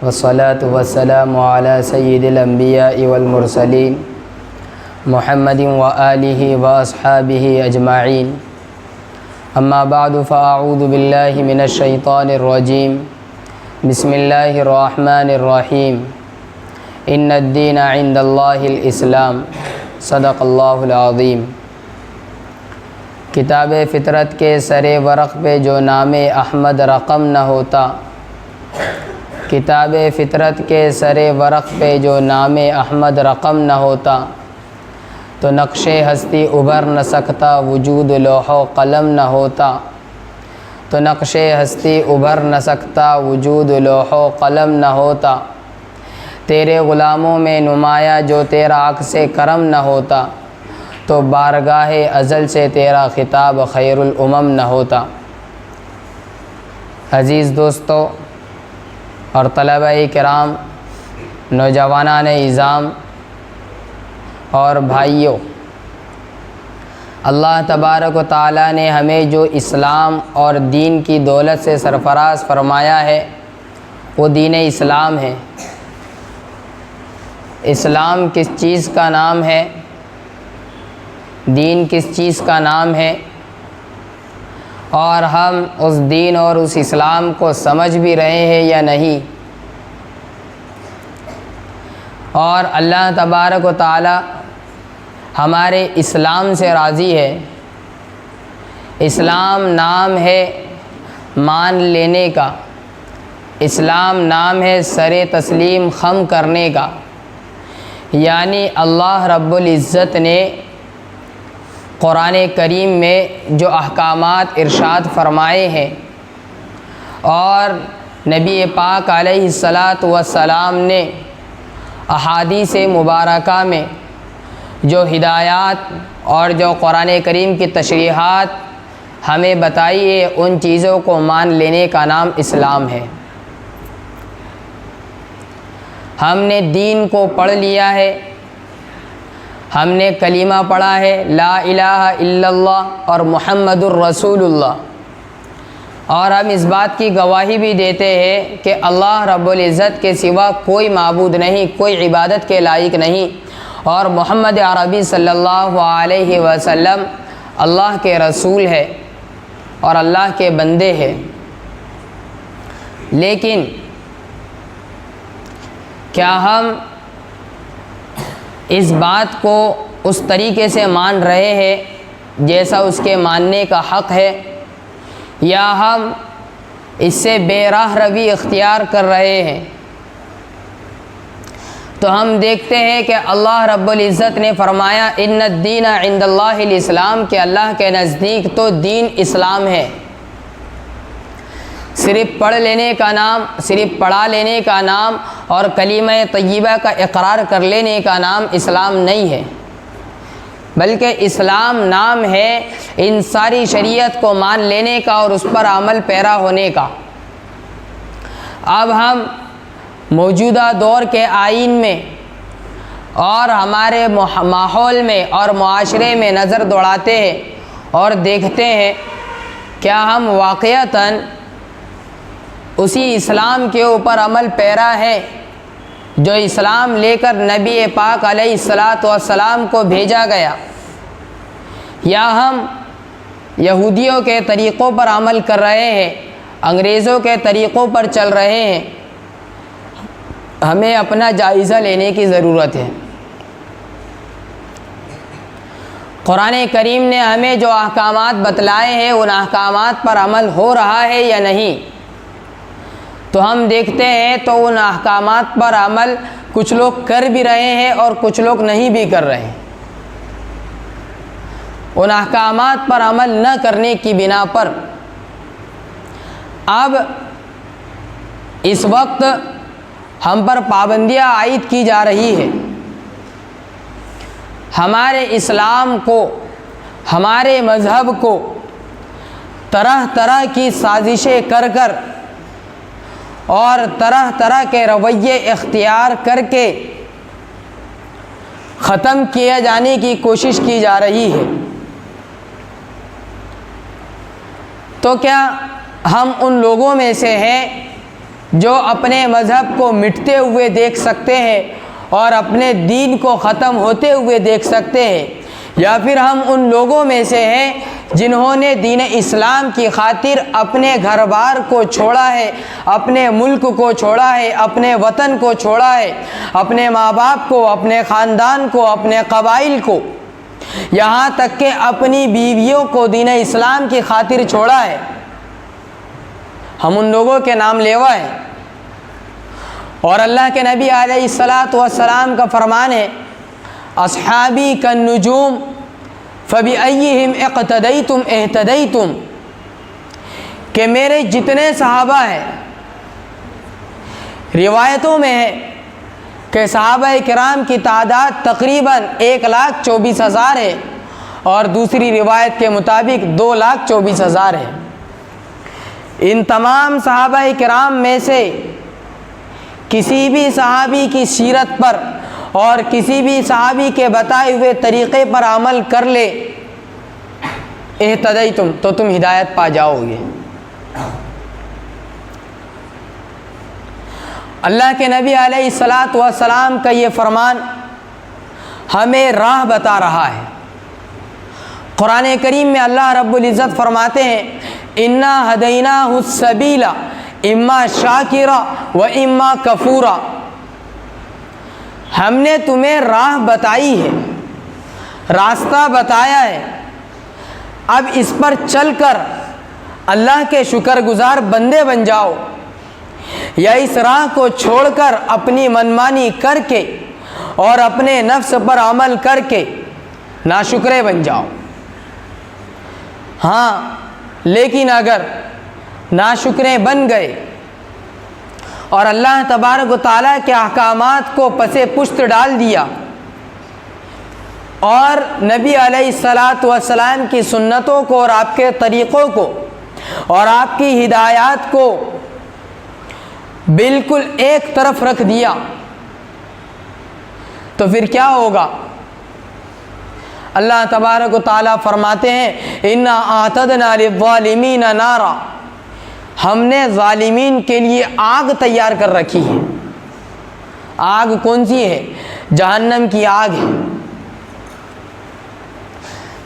والصلاة والسلام على سید الانبیاء والمرسلین محمد وآلہ واصحابہ اجمعین اما بعد فاعوذ باللہ من الشیطان الرجیم بسم اللہ الرحمن الرحیم ان الدین عند اللہ الاسلام صدق اللہ العظیم۔ کتاب فطرت کے سر ورق پہ جو نام احمد رقم نہ ہوتا، کتاب فطرت کے سر ورق پہ جو نام احمد رقم نہ ہوتا، تو نقش ہستی ابھر نہ سکتا وجود لوح و قلم نہ ہوتا، تو نقش ہستی ابھر نہ سکتا وجود لوح و قلم نہ ہوتا، تیرے غلاموں میں نمایاں جو تیرا عکس کرم نہ ہوتا، تو بارگاہ ازل سے تیرا خطاب خیر الامم نہ ہوتا۔ عزیز دوستو اور طلبہ کرام، نوجوانان اعظام اور بھائیوں، اللہ تبارک و تعالیٰ نے ہمیں جو اسلام اور دین کی دولت سے سرفراز فرمایا ہے وہ دین اسلام ہے۔ اسلام کس چیز کا نام ہے؟ دین کس چیز کا نام ہے؟ اور ہم اس دین اور اس اسلام کو سمجھ بھی رہے ہیں یا نہیں؟ اور اللہ تبارک و تعالی ہمارے اسلام سے راضی ہے۔ اسلام نام ہے مان لینے کا، اسلام نام ہے سر تسلیم خم کرنے کا، یعنی اللہ رب العزت نے قرآن کریم میں جو احکامات ارشاد فرمائے ہیں اور نبی پاک علیہ الصلاۃ والسلام نے احادیث مبارکہ میں جو ہدایات اور جو قرآن کریم کی تشریحات ہمیں بتائی ہے، ان چیزوں کو مان لینے کا نام اسلام ہے۔ ہم نے دین کو پڑھ لیا ہے، ہم نے کلمہ پڑھا ہے لا الہ الا اللہ اور محمد الرسول اللہ، اور ہم اس بات کی گواہی بھی دیتے ہیں کہ اللہ رب العزت کے سوا کوئی معبود نہیں، کوئی عبادت کے لائق نہیں، اور محمد عربی صلی اللہ علیہ وسلم اللہ کے رسول ہے اور اللہ کے بندے ہیں۔ لیکن کیا ہم اس بات کو اس طریقے سے مان رہے ہیں جیسا اس کے ماننے کا حق ہے، یا ہم اس سے بے راہ روی اختیار کر رہے ہیں؟ تو ہم دیکھتے ہیں کہ اللہ رب العزت نے فرمایا ان الدین عند اللہ الاسلام، کہ اللہ کے نزدیک تو دین اسلام ہے۔ صرف پڑھ لینے کا نام، صرف پڑھا لینے کا نام اور کلمہ طیبہ کا اقرار کر لینے کا نام اسلام نہیں ہے، بلکہ اسلام نام ہے ان ساری شریعت کو مان لینے کا اور اس پر عمل پیرا ہونے کا۔ اب ہم موجودہ دور کے آئین میں اور ہمارے ماحول میں اور معاشرے میں نظر دوڑاتے ہیں اور دیکھتے ہیں کیا ہم واقعتاً اسی اسلام کے اوپر عمل پیرا ہے جو اسلام لے کر نبی پاک علیہ الصلاۃ والسلام کو بھیجا گیا، یا ہم یہودیوں کے طریقوں پر عمل کر رہے ہیں، انگریزوں کے طریقوں پر چل رہے ہیں؟ ہمیں اپنا جائزہ لینے کی ضرورت ہے۔ قرآن کریم نے ہمیں جو احکامات بتلائے ہیں ان احکامات پر عمل ہو رہا ہے یا نہیں؟ تو ہم دیکھتے ہیں تو ان احکامات پر عمل کچھ لوگ کر بھی رہے ہیں اور کچھ لوگ نہیں بھی کر رہے ہیں۔ ان احکامات پر عمل نہ کرنے کی بنا پر اب اس وقت ہم پر پابندیاں عائد کی جا رہی ہے۔ ہمارے اسلام کو، ہمارے مذہب کو طرح طرح کی سازشیں کر کر اور طرح طرح کے رویے اختیار کر کے ختم کیا جانے کی کوشش کی جا رہی ہے۔ تو کیا ہم ان لوگوں میں سے ہیں جو اپنے مذہب کو مٹتے ہوئے دیکھ سکتے ہیں اور اپنے دین کو ختم ہوتے ہوئے دیکھ سکتے ہیں، یا پھر ہم ان لوگوں میں سے ہیں جنہوں نے دین اسلام کی خاطر اپنے گھر بار کو چھوڑا ہے، اپنے ملک کو چھوڑا ہے، اپنے وطن کو چھوڑا ہے، اپنے ماں باپ کو، اپنے خاندان کو، اپنے قبائل کو، یہاں تک کہ اپنی بیویوں کو دین اسلام کی خاطر چھوڑا ہے۔ ہم ان لوگوں کے نام لیوا ہیں۔ اور اللہ کے نبی علیہ الصلاۃ والسلام کا فرمان ہے، اصحابی کالنجوم فبأیہم اقتدیتم اہتدیتم، کہ میرے جتنے صحابہ ہیں، روایتوں میں ہے کہ صحابہ کرام کی تعداد تقریباً 1,24,000 ہے، اور دوسری روایت کے مطابق 2,24,000 ہے۔ ان تمام صحابہ کرام میں سے کسی بھی صحابی کی سیرت پر اور کسی بھی صحابی کے بتائے ہوئے طریقے پر عمل کر لے، اہتدیتم، تو تم ہدایت پا جاؤ گے۔ اللہ کے نبی علیہ الصلاۃ والسلام کا یہ فرمان ہمیں راہ بتا رہا ہے۔ قرآن کریم میں اللہ رب العزت فرماتے ہیں، انا ہدیناہ السبیل اما شاکرا و اما کفورا، ہم نے تمہیں راہ بتائی ہے، راستہ بتایا ہے، اب اس پر چل کر اللہ کے شکر گزار بندے بن جاؤ، یا اس راہ کو چھوڑ کر اپنی منمانی کر کے اور اپنے نفس پر عمل کر کے ناشکرے بن جاؤ۔ ہاں، لیکن اگر ناشکرے بن گئے اور اللہ تبارک و تعالیٰ کے احکامات کو پس پشت ڈال دیا اور نبی علیہ الصلاۃ والسلام کی سنتوں کو اور آپ کے طریقوں کو اور آپ کی ہدایات کو بالکل ایک طرف رکھ دیا، تو پھر کیا ہوگا؟ اللہ تبارک و تعالیٰ فرماتے ہیں، انا اعتدنا للظالمین نارا، ہم نے ظالمین کے لیے آگ تیار کر رکھی ہے۔ آگ کون سی ہے؟ جہنم کی آگ ہے۔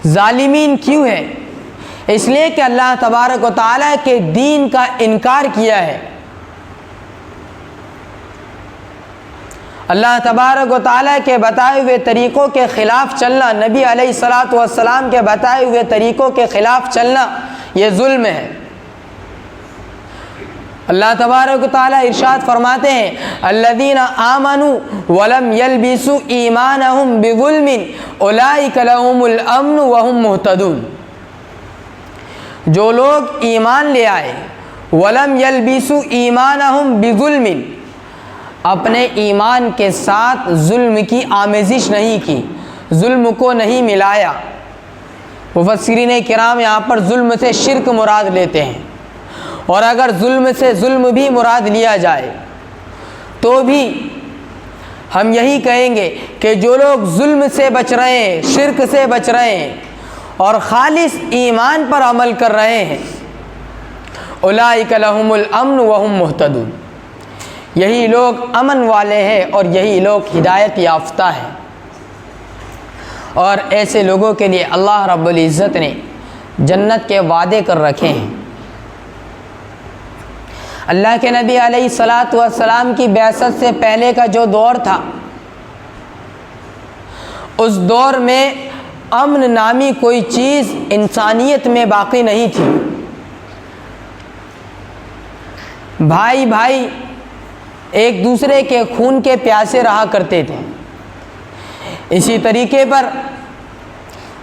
ظالمین کیوں ہے؟ اس لیے کہ اللہ تبارک و تعالیٰ کے دین کا انکار کیا ہے۔ اللہ تبارک و تعالیٰ کے بتائے ہوئے طریقوں کے خلاف چلنا، نبی علیہ الصلاۃ والسلام کے بتائے ہوئے طریقوں کے خلاف چلنا، یہ ظلم ہے۔ اللہ تبارک و تعالیٰ ارشاد فرماتے ہیں، الذین آمنوا ولم یلبسوا ایمانہم بظلم اولئک لہم الامن وہم مہتدون، جو لوگ ایمان لے آئے، ولم یلبسوا ایمانہم بظلم، اپنے ایمان کے ساتھ ظلم کی آمیزش نہیں کی، ظلم کو نہیں ملایا۔ مفسرین کرام یہاں پر ظلم سے شرک مراد لیتے ہیں، اور اگر ظلم سے ظلم بھی مراد لیا جائے تو بھی ہم یہی کہیں گے کہ جو لوگ ظلم سے بچ رہے ہیں، شرک سے بچ رہے ہیں اور خالص ایمان پر عمل کر رہے ہیں، اولئک لہم الامن وہم مہتدون، یہی لوگ امن والے ہیں اور یہی لوگ ہدایت یافتہ ہیں۔ اور ایسے لوگوں کے لیے اللہ رب العزت نے جنت کے وعدے کر رکھے ہیں۔ اللہ کے نبی علیہ الصلاۃ والسلام کی بعثت سے پہلے کا جو دور تھا، اس دور میں امن نامی کوئی چیز انسانیت میں باقی نہیں تھی۔ بھائی بھائی ایک دوسرے کے خون کے پیاسے رہا کرتے تھے۔ اسی طریقے پر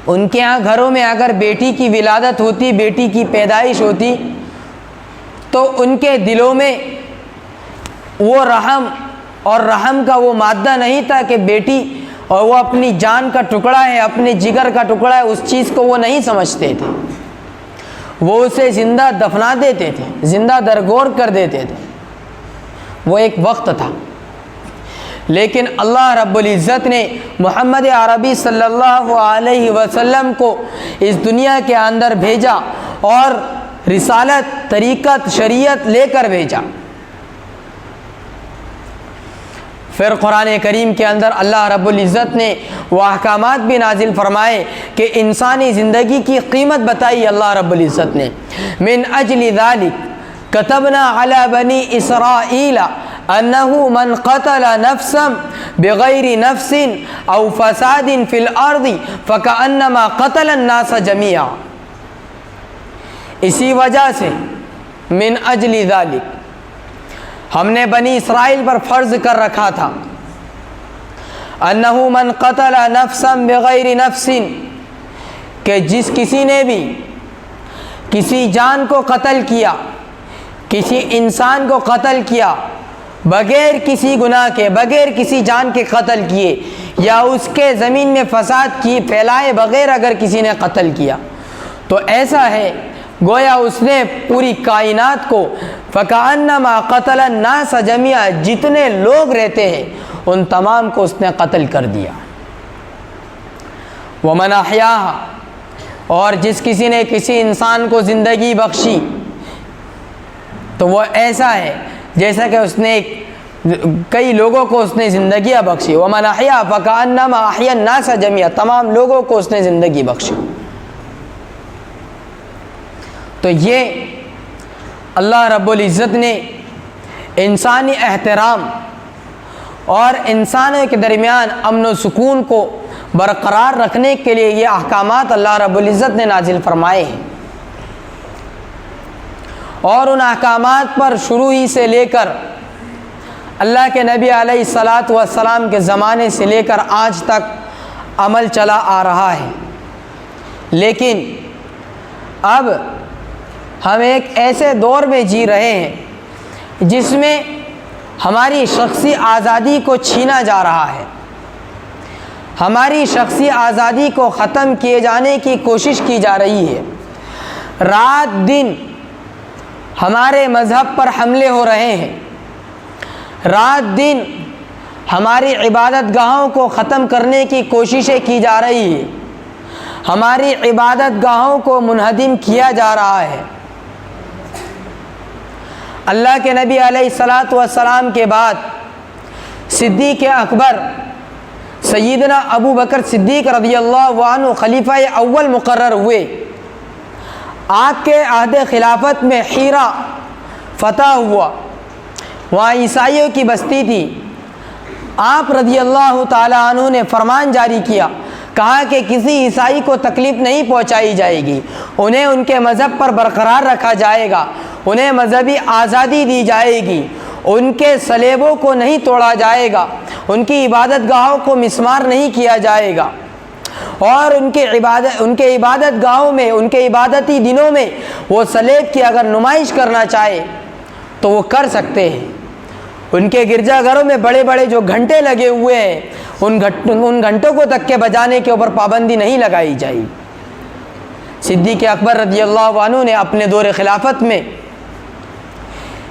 ان کے ہاں گھروں میں اگر بیٹی کی ولادت ہوتی، بیٹی کی پیدائش ہوتی، تو ان کے دلوں میں وہ رحم اور رحم کا وہ مادہ نہیں تھا کہ بیٹی اور وہ اپنی جان کا ٹکڑا ہے، اپنے جگر کا ٹکڑا ہے، اس چیز کو وہ نہیں سمجھتے تھے۔ وہ اسے زندہ دفنا دیتے تھے، زندہ درگور کر دیتے تھے۔ وہ ایک وقت تھا، لیکن اللہ رب العزت نے محمد عربی صلی اللہ علیہ وسلم کو اس دنیا کے اندر بھیجا اور رسالت، طریقت، شریعت لے کر بھیجا۔ پھر قرآن کریم کے اندر اللہ رب العزت نے وہ احکامات بھی نازل فرمائے کہ انسانی زندگی کی قیمت بتائی اللہ رب العزت نے. من اجل ذلک کتبنا علی بنی اسرائیل انه من قتل نفسا بغیر نفس او فساد فی الارض فکأنما قتل الناس جميعا. اسی وجہ سے من اجل ذلک ہم نے بنی اسرائیل پر فرض کر رکھا تھا انه من قتل نفسا بغیر نفس کہ جس کسی نے بھی کسی جان کو قتل کیا، کسی انسان کو قتل کیا بغیر کسی گناہ کے، بغیر کسی جان کے قتل کیے، یا اس کے زمین میں فساد کی پھیلائے بغیر اگر کسی نے قتل کیا، تو ایسا ہے گویا اس نے پوری کائنات کو فکأنما قتل الناس جميعا، جتنے لوگ رہتے ہیں ان تمام کو اس نے قتل کر دیا. ومن احیاها، اور جس کسی نے کسی انسان کو زندگی بخشی تو وہ ایسا ہے جیسا کہ اس نے کئی لوگوں کو اس نے زندگیاں بخشی. ومن احیا فکأنما احیا الناس جميعا، تمام لوگوں کو اس نے زندگی بخشی. تو یہ اللہ رب العزت نے انسانی احترام اور انسانوں کے درمیان امن و سکون کو برقرار رکھنے کے لیے یہ احکامات اللہ رب العزت نے نازل فرمائے ہیں. اور ان احکامات پر شروع ہی سے لے کر اللہ کے نبی علیہ الصلاۃ والسلام کے زمانے سے لے کر آج تک عمل چلا آ رہا ہے. لیکن اب ہم ایک ایسے دور میں جی رہے ہیں جس میں ہماری شخصی آزادی کو چھینا جا رہا ہے، ہماری شخصی آزادی کو ختم کیے جانے کی کوشش کی جا رہی ہے. رات دن ہمارے مذہب پر حملے ہو رہے ہیں، رات دن ہماری عبادت گاہوں کو ختم کرنے کی کوششیں کی جا رہی ہیں، ہماری عبادت گاہوں کو منہدم کیا جا رہا ہے. اللہ کے نبی علیہ الصلاۃ والسلام کے بعد صدیق اکبر سیدنا ابو بکر صدیق رضی اللہ عنہ خلیفہ اول مقرر ہوئے. آپ کے عہد خلافت میں حیرہ فتح ہوا، وہاں عیسائیوں کی بستی تھی. آپ رضی اللہ تعالیٰ عنہ نے فرمان جاری کیا، کہا کہ کسی عیسائی کو تکلیف نہیں پہنچائی جائے گی، انہیں ان کے مذہب پر برقرار رکھا جائے گا، انہیں مذہبی آزادی دی جائے گی، ان کے صلیبوں کو نہیں توڑا جائے گا، ان کی عبادت گاہوں کو مسمار نہیں کیا جائے گا، اور ان کے عبادت گاہوں میں، ان کے عبادتی دنوں میں وہ صلیب کی اگر نمائش کرنا چاہے تو وہ کر سکتے ہیں. ان کے گرجا گھروں میں بڑے بڑے جو گھنٹے لگے ہوئے ہیں ان گھنٹوں کو تک کے بجانے کے اوپر پابندی نہیں لگائی جائے. صدیق اکبر رضی اللہ عنہ نے اپنے دور خلافت میں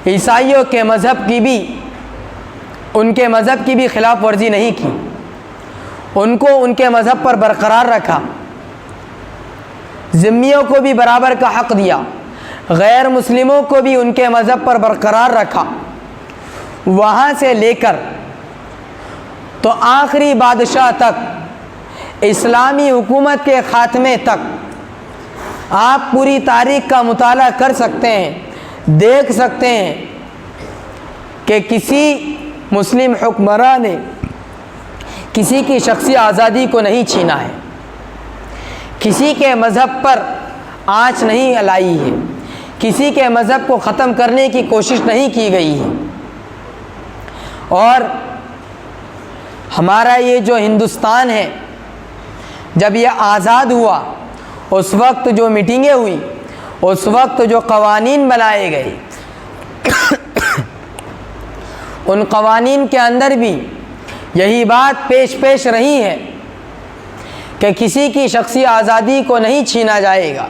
عیسائیوں کے مذہب کی بھی، ان کے مذہب کی بھی خلاف ورزی نہیں کی، ان کو ان کے مذہب پر برقرار رکھا، ذمیوں کو بھی برابر کا حق دیا، غیر مسلموں کو بھی ان کے مذہب پر برقرار رکھا. وہاں سے لے کر تو آخری بادشاہ تک، اسلامی حکومت کے خاتمے تک آپ پوری تاریخ کا مطالعہ کر سکتے ہیں، دیکھ سکتے ہیں کہ کسی مسلم حکمراں نے کسی کی شخصی آزادی کو نہیں چھینا ہے، کسی کے مذہب پر آنچ نہیں لائی ہے، کسی کے مذہب کو ختم کرنے کی کوشش نہیں کی گئی ہے. اور ہمارا یہ جو ہندوستان ہے، جب یہ آزاد ہوا اس وقت جو میٹنگیں ہوئی، اس وقت جو قوانین بنائے گئے، ان قوانین کے اندر بھی یہی بات پیش رہی ہے کہ کسی کی شخصی آزادی کو نہیں چھینا جائے گا،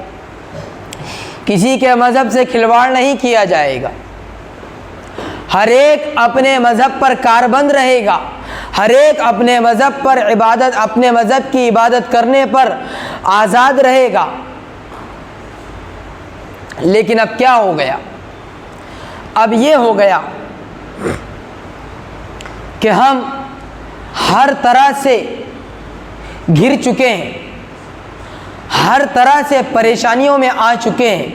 کسی کے مذہب سے کھلواڑ نہیں کیا جائے گا، ہر ایک اپنے مذہب پر کاربند رہے گا، ہر ایک اپنے مذہب پر اپنے مذہب کی عبادت کرنے پر آزاد رہے گا. لیکن اب کیا ہو گیا؟ اب یہ ہو گیا کہ ہم ہر طرح سے گھر چکے ہیں، ہر طرح سے پریشانیوں میں آ چکے ہیں،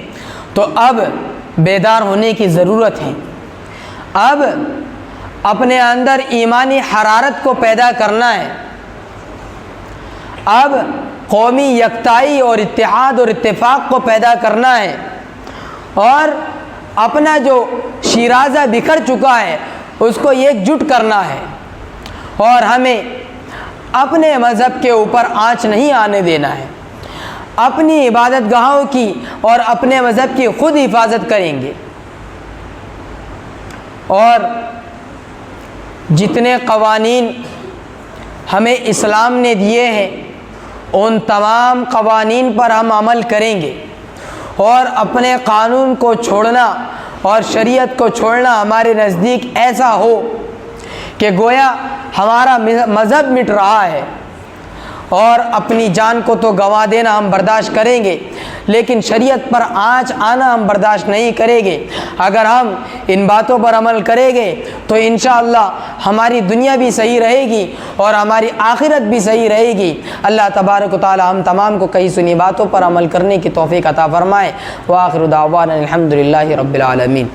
تو اب بیدار ہونے کی ضرورت ہے۔ اب اپنے اندر ایمانی حرارت کو پیدا کرنا ہے۔ اب قومی یکتائی اور اتحاد اور اتفاق کو پیدا کرنا ہے، اور اپنا جو شیرازہ بکھر چکا ہے اس کو ایک جٹ کرنا ہے، اور ہمیں اپنے مذہب کے اوپر آنچ نہیں آنے دینا ہے۔ اپنی عبادت گاہوں کی اور اپنے مذہب کی خود حفاظت کریں گے، اور جتنے قوانین ہمیں اسلام نے دیے ہیں ان تمام قوانین پر ہم عمل کریں گے، اور اپنے قانون کو چھوڑنا اور شریعت کو چھوڑنا ہمارے نزدیک ایسا ہو کہ گویا ہمارا مذہب مٹ رہا ہے، اور اپنی جان کو تو گنوا دینا ہم برداشت کریں گے، لیکن شریعت پر آنچ آنا ہم برداشت نہیں کریں گے۔ اگر ہم ان باتوں پر عمل کریں گے تو انشاءاللہ ہماری دنیا بھی صحیح رہے گی اور ہماری آخرت بھی صحیح رہے گی۔ اللہ تبارک و تعالی ہم تمام کو کئی سنی باتوں پر عمل کرنے کی توفیق عطا فرمائے۔ وآخر دعوانا الحمدللہ رب العالمین۔